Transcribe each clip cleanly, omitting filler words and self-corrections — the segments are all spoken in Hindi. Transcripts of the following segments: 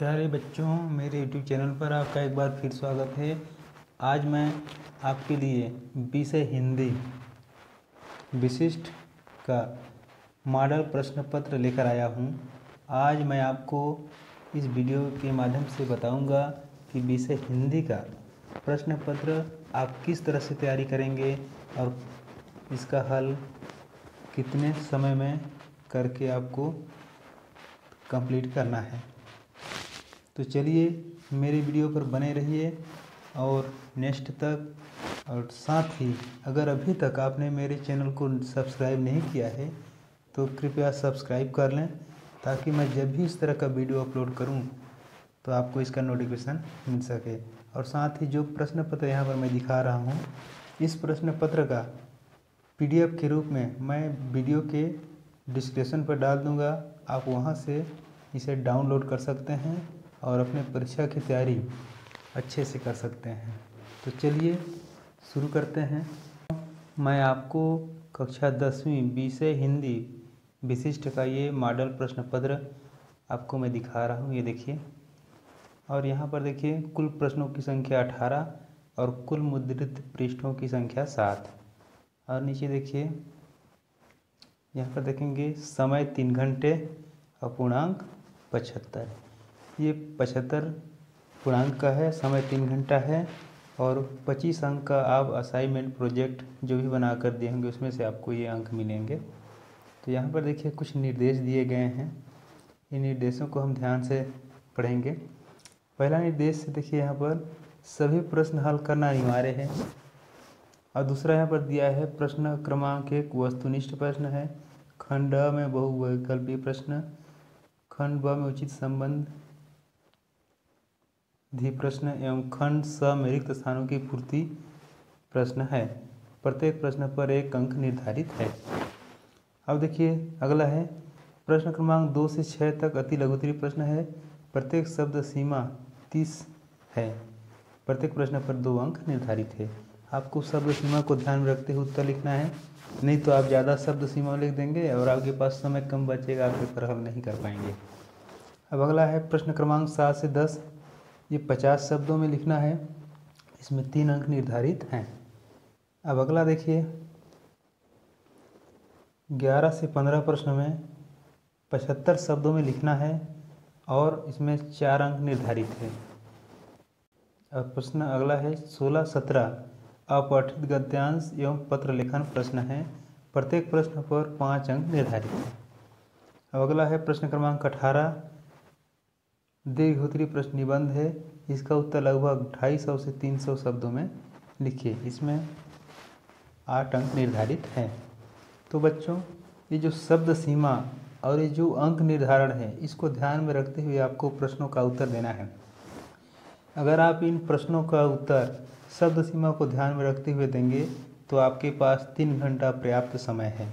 प्यारे बच्चों, मेरे YouTube चैनल पर आपका एक बार फिर स्वागत है। आज मैं आपके लिए विषय हिंदी विशिष्ट का मॉडल प्रश्न पत्र लेकर आया हूँ। आज मैं आपको इस वीडियो के माध्यम से बताऊँगा कि विषय हिंदी का प्रश्न पत्र आप किस तरह से तैयारी करेंगे और इसका हल कितने समय में करके आपको कंप्लीट करना है। तो चलिए मेरे वीडियो पर बने रहिए और नेक्स्ट तक। और साथ ही अगर अभी तक आपने मेरे चैनल को सब्सक्राइब नहीं किया है तो कृपया सब्सक्राइब कर लें, ताकि मैं जब भी इस तरह का वीडियो अपलोड करूं तो आपको इसका नोटिफिकेशन मिल सके। और साथ ही जो प्रश्न पत्र यहाँ पर मैं दिखा रहा हूँ, इस प्रश्न पत्र का PDF के रूप में मैं वीडियो के डिस्क्रिप्शन पर डाल दूँगा। आप वहाँ से इसे डाउनलोड कर सकते हैं और अपने परीक्षा की तैयारी अच्छे से कर सकते हैं। तो चलिए शुरू करते हैं। मैं आपको कक्षा 10वीं विषय हिंदी विशिष्ट का ये मॉडल प्रश्न पत्र आपको मैं दिखा रहा हूँ। ये देखिए, और यहाँ पर देखिए कुल प्रश्नों की संख्या 18 और कुल मुद्रित पृष्ठों की संख्या 7। और नीचे देखिए, यहाँ पर देखेंगे समय 3 घंटे और पूर्णांक 75। ये 75 पूर्णांक का है, समय 3 घंटा है और 25 अंक का आप असाइनमेंट प्रोजेक्ट जो भी बना कर दिए होंगे उसमें से आपको ये अंक मिलेंगे। तो यहाँ पर देखिए कुछ निर्देश दिए गए हैं, इन निर्देशों को हम ध्यान से पढ़ेंगे। पहला निर्देश देखिए, यहाँ पर सभी प्रश्न हल करना अनिवार्य है। और दूसरा यहाँ पर दिया है प्रश्न क्रमांक 1 वस्तुनिष्ठ प्रश्न है, खंड अ में बहुविकल्पीय प्रश्न, खंड ब में उचित संबंध धी प्रश्न एवं खंड स में रिक्त स्थानों की पूर्ति प्रश्न है। प्रत्येक प्रश्न पर 1 अंक निर्धारित है। अब देखिए अगला है प्रश्न क्रमांक 2 से 6 तक अति लघुत्तरीय प्रश्न है। प्रत्येक शब्द सीमा 30 है। प्रत्येक प्रश्न पर 2 अंक निर्धारित है। आपको शब्द सीमा को ध्यान में रखते हुए उत्तर लिखना है, नहीं तो आप ज़्यादा शब्द सीमा लिख देंगे और आपके पास समय कम बचेगा, आप पेपर हल नहीं कर पाएंगे। अब अगला है प्रश्न क्रमांक 7 से 10, ये 50 शब्दों में लिखना है। इसमें 3 अंक निर्धारित हैं। अब अगला देखिए 11 से 15 प्रश्न में 75 शब्दों में लिखना है और इसमें 4 अंक निर्धारित है। अब प्रश्न अगला है 16-17 अपठित गद्यांश एवं पत्र लेखन प्रश्न है। प्रत्येक प्रश्न पर 5 अंक निर्धारित है। अब अगला है प्रश्न क्रमांक 18 दीर्घोत्तरीय प्रश्न निबंध है। इसका उत्तर लगभग 250 से 300 शब्दों में लिखिए। इसमें 8 अंक निर्धारित हैं। तो बच्चों, ये जो शब्द सीमा और ये जो अंक निर्धारण है, इसको ध्यान में रखते हुए आपको प्रश्नों का उत्तर देना है। अगर आप इन प्रश्नों का उत्तर शब्द सीमा को ध्यान में रखते हुए देंगे तो आपके पास 3 घंटा पर्याप्त समय है।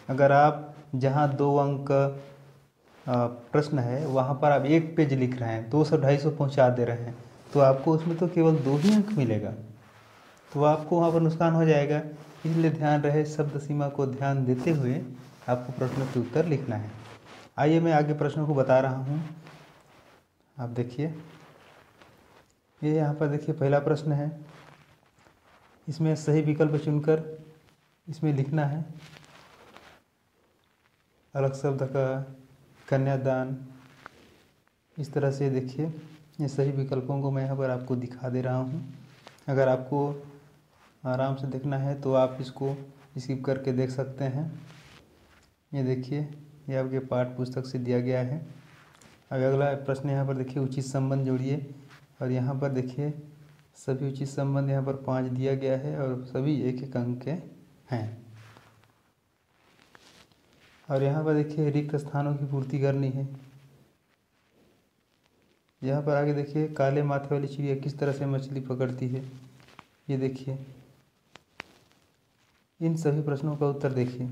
अगर आप जहाँ 2 अंक प्रश्न है वहाँ पर आप 1 पेज लिख रहे हैं, 200-250 पहुँचा दे रहे हैं, तो आपको उसमें तो केवल 2 ही अंक मिलेगा, तो आपको वहाँ पर नुकसान हो जाएगा। इसलिए ध्यान रहे, शब्द सीमा को ध्यान देते हुए आपको प्रश्नों के उत्तर लिखना है। आइए मैं आगे प्रश्नों को बता रहा हूँ। आप देखिए, ये यहाँ पर देखिए पहला प्रश्न है। इसमें सही विकल्प चुनकर इसमें लिखना है। अलग शब्द का कन्यादान, इस तरह से देखिए ये सही विकल्पों को मैं यहाँ पर आपको दिखा दे रहा हूँ। अगर आपको आराम से देखना है तो आप इसको स्किप करके देख सकते हैं। ये देखिए, ये आपके पाठ्य पुस्तक से दिया गया है। अब अगला प्रश्न यहाँ पर देखिए उचित संबंध जोड़िए, और यहाँ पर देखिए सभी उचित संबंध यहाँ पर 5 दिया गया है और सभी 1-1 अंक के हैं। और यहाँ पर देखिए रिक्त स्थानों की पूर्ति करनी है। यहाँ पर आगे देखिए काले माथे वाली चिड़िया किस तरह से मछली पकड़ती है। ये देखिए, इन सभी प्रश्नों का उत्तर देखिए।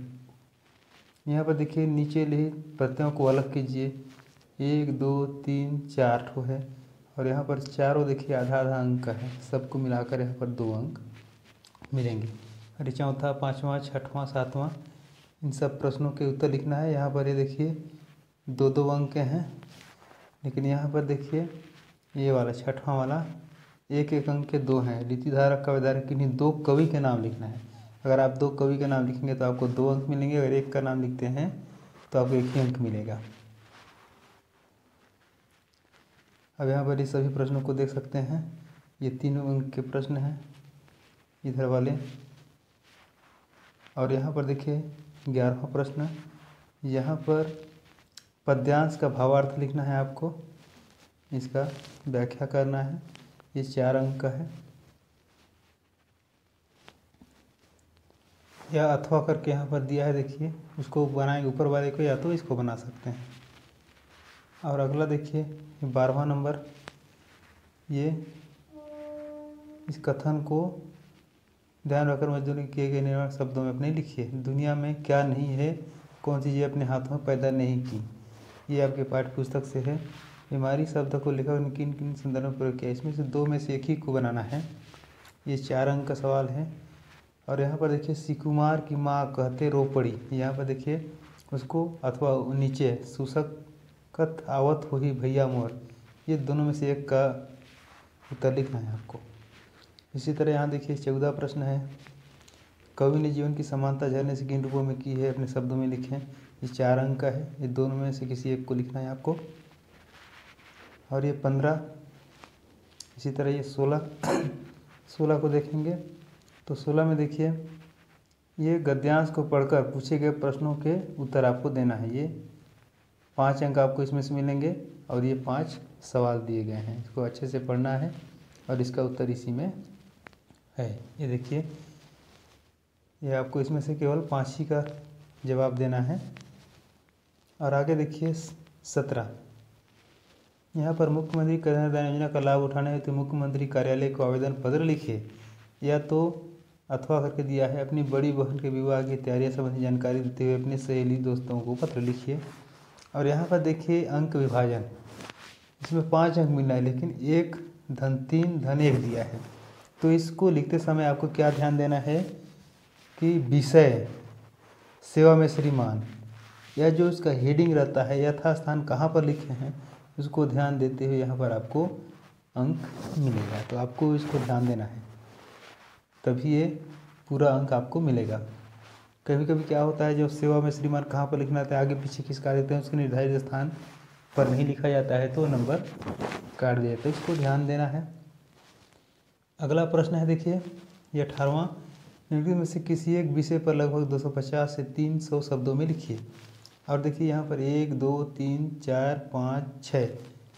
यहाँ पर देखिए नीचे लिखित प्रत्ययों को अलग कीजिए। 1 2 3 4 ठो है और यहाँ पर चारों देखिए आधा आधा अंक का है। सबको मिलाकर यहाँ पर 2 अंक मिलेंगे। और चौथा, 5वां, 6वां, 7वां, इन सब प्रश्नों के उत्तर लिखना है। यहाँ पर ये देखिए 2-2 अंक के हैं। लेकिन यहाँ पर देखिए ये वाला छठवां वाला एक एक अंक के 2 हैं। रीतिधारक काव्यधारक किन्हीं 2 कवि के नाम लिखना है। अगर आप 2 कवि का नाम लिखेंगे तो आपको 2 अंक मिलेंगे, अगर एक का नाम लिखते हैं तो आपको 1 ही अंक मिलेगा। अब यहाँ पर इस सभी प्रश्नों को देख सकते हैं, ये 3 अंक के प्रश्न हैं इधर वाले। और यहाँ पर देखिए 11वां प्रश्न, यहाँ पर पद्यांश का भावार्थ लिखना है आपको, इसका व्याख्या करना है। ये 4 अंक का है। या अथवा करके यहाँ पर दिया है, देखिए उसको बनाएंगे ऊपर वाले को, या तो इसको बना सकते हैं। और अगला देखिए 12वां नंबर, ये इस कथन को ध्यान रखकर मजदूरी किए गए निर्माण शब्दों में अपने लिखिए। दुनिया में क्या नहीं है, कौन सी चीज़ अपने हाथों में पैदा नहीं की। ये आपके पाठ्य पुस्तक से है। बीमारी शब्द को लेखक ने किन किन संदर्भ में प्रयोग किया, इसमें से 2 में से एक ही को बनाना है। ये 4 अंक का सवाल है। और यहाँ पर देखिए सिकुमार की माँ कहते रो पड़ी, यहाँ पर देखिए उसको अथवा नीचे सुसकत आवत हो ही भैया मोर, ये दोनों में से एक का उत्तर लिखना है आपको। इसी तरह यहाँ देखिए 14 प्रश्न है, कवि ने जीवन की समानता झरने से किन रूपों में की है, अपने शब्दों में लिखें। ये 4 अंक का है, ये दोनों में से किसी एक को लिखना है आपको। और ये 15, इसी तरह ये 16 को देखेंगे तो 16 में देखिए ये गद्यांश को पढ़कर पूछे गए प्रश्नों के उत्तर आपको देना है। ये 5 अंक आपको इसमें से मिलेंगे और ये 5 सवाल दिए गए हैं, इसको अच्छे से पढ़ना है और इसका उत्तर इसी में है। ये देखिए ये आपको इसमें से केवल 5 ही का जवाब देना है। और आगे देखिए 17, यहाँ पर मुख्यमंत्री कन्यादान योजना का लाभ उठाने हेतु मुख्यमंत्री कार्यालय को आवेदन पत्र लिखिए, या तो अथवा करके दिया है अपनी बड़ी बहन के विवाह की तैयारियां संबंधी जानकारी देते हुए अपने सहेली दोस्तों को पत्र लिखिए। और यहाँ पर देखिए अंक विभाजन, इसमें 5 अंक मिलना है, लेकिन 1 धन 3 धन 1 दिया है। तो इसको लिखते समय आपको क्या ध्यान देना है कि विषय सेवा में श्रीमान, या जो इसका हेडिंग रहता है यथास्थान कहाँ पर लिखे हैं उसको ध्यान देते हुए यहाँ पर आपको अंक मिलेगा। तो आपको इसको ध्यान देना है, तभी ये पूरा अंक आपको मिलेगा। कभी कभी क्या होता है, जब सेवा में श्रीमान कहाँ पर लिखना था, आगे पीछे किस कार्य देते हैं उसके निर्धारित स्थान पर नहीं लिखा जाता है तो नंबर काट दिया, तो इसको ध्यान देना है। अगला प्रश्न है देखिए ये 18वां, निम्नलिखित में से किसी एक विषय पर लगभग 250 से 300 शब्दों में लिखिए। और देखिए यहाँ पर 1 2 3 4 5 6,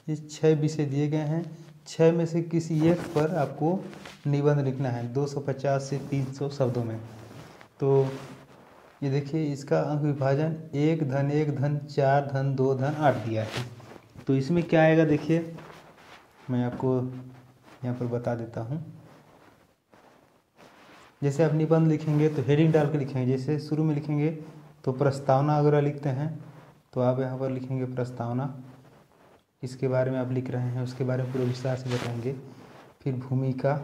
ये 6 विषय दिए गए हैं। 6 में से किसी एक पर आपको निबंध लिखना है 250 से 300 शब्दों में। तो ये देखिए इसका अंक विभाजन 1 धन 1 धन 4 धन 2 धन 8 दिया है। तो इसमें क्या आएगा देखिए, मैं आपको यहाँ पर बता देता हूँ। जैसे आप निबंध लिखेंगे तो हेडिंग डाल के लिखेंगे, जैसे शुरू में लिखेंगे तो प्रस्तावना अगर लिखते हैं तो आप यहाँ पर लिखेंगे प्रस्तावना, किसके बारे में आप लिख रहे हैं उसके बारे में पूरे विस्तार से बताएंगे। फिर भूमिका,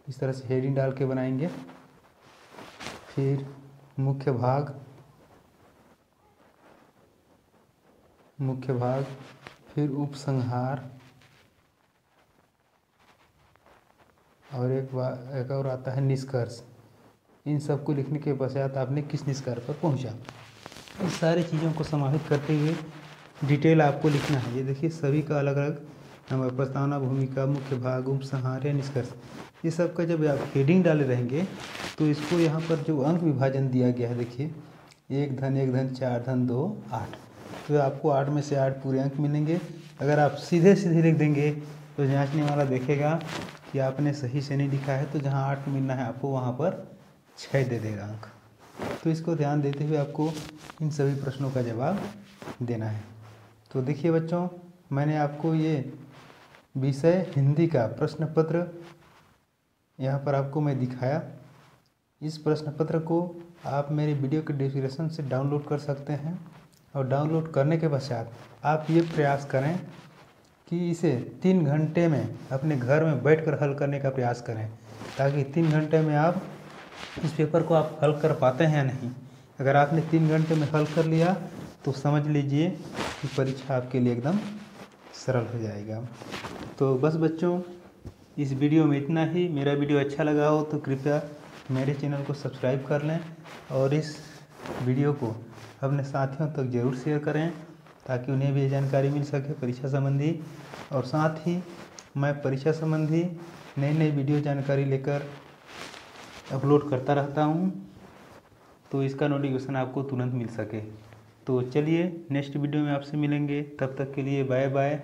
इस तरह से हेडिंग डाल के बनाएंगे। फिर मुख्य भाग, फिर उपसंहार, और एक और आता है निष्कर्ष। इन सब को लिखने के पश्चात आपने किस निष्कर्ष पर पहुंचा, इस सारी चीज़ों को समाहित करते हुए डिटेल आपको लिखना है। ये देखिए सभी का अलग अलग नंबर, प्रस्तावना, भूमिका, मुख्य भाग, उपसंहार या निष्कर्ष, ये सब का जब आप हेडिंग डाले रहेंगे तो इसको यहाँ पर जो अंक विभाजन दिया गया है देखिए 1 धन 1 धन 4 धन 2 8, तो आपको 8 में से 8 पूरे अंक मिलेंगे। अगर आप सीधे सीधे लिख देंगे तो जांचने वाला देखेगा कि आपने सही से नहीं लिखा है, तो जहाँ 8 मिलना है आपको वहाँ पर 6 दे देगा अंक। तो इसको ध्यान देते हुए आपको इन सभी प्रश्नों का जवाब देना है। तो देखिए बच्चों, मैंने आपको ये विषय हिंदी का प्रश्न पत्र यहाँ पर आपको मैं दिखाया। इस प्रश्न पत्र को आप मेरे वीडियो के डिस्क्रिप्शन से डाउनलोड कर सकते हैं, और डाउनलोड करने के पश्चात आप ये प्रयास करें कि इसे 3 घंटे में अपने घर में बैठकर हल करने का प्रयास करें, ताकि 3 घंटे में आप इस पेपर को आप हल कर पाते हैं या नहीं। अगर आपने 3 घंटे में हल कर लिया तो समझ लीजिए कि परीक्षा आपके लिए एकदम सरल हो जाएगा। तो बस बच्चों, इस वीडियो में इतना ही। मेरा वीडियो अच्छा लगा हो तो कृपया मेरे चैनल को सब्सक्राइब कर लें और इस वीडियो को अपने साथियों तक जरूर शेयर करें ताकि उन्हें भी जानकारी मिल सके परीक्षा संबंधी। और साथ ही मैं परीक्षा संबंधी नई नई वीडियो जानकारी लेकर अपलोड करता रहता हूँ, तो इसका नोटिफिकेशन आपको तुरंत मिल सके। तो चलिए नेक्स्ट वीडियो में आपसे मिलेंगे, तब तक के लिए बाय बाय।